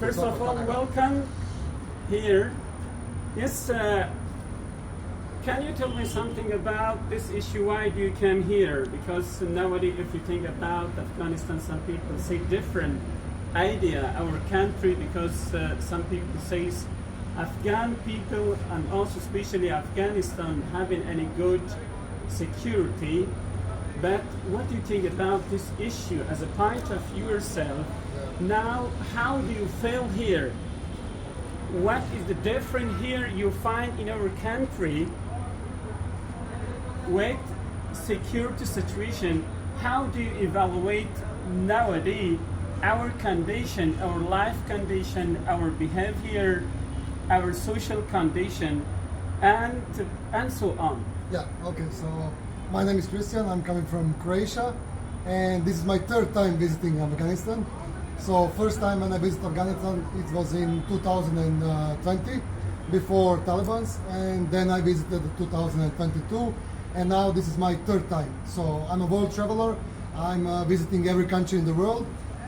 First of all, welcome here. Yes, can you tell me something about this issue? Why do you come here? Because nowadays, if you think about Afghanistan, some people say different idea our country, because some people say Afghan people and also especially Afghanistan having any good security. But what do you think about this issue as a part of yourself? Now, how do you feel here? What is the difference here you find in our country with security situation? How do you evaluate nowadays our condition, our life condition, our behavior, our social condition, and so on? Yeah, okay, so my name is Christian, I'm coming from Croatia, and this is my third time visiting Afghanistan. So first time when I visited Afghanistan, it was in 2020, before Taliban, and then I visited 2022, and now this is my third time. So I'm a world traveler, I'm visiting every country in the world,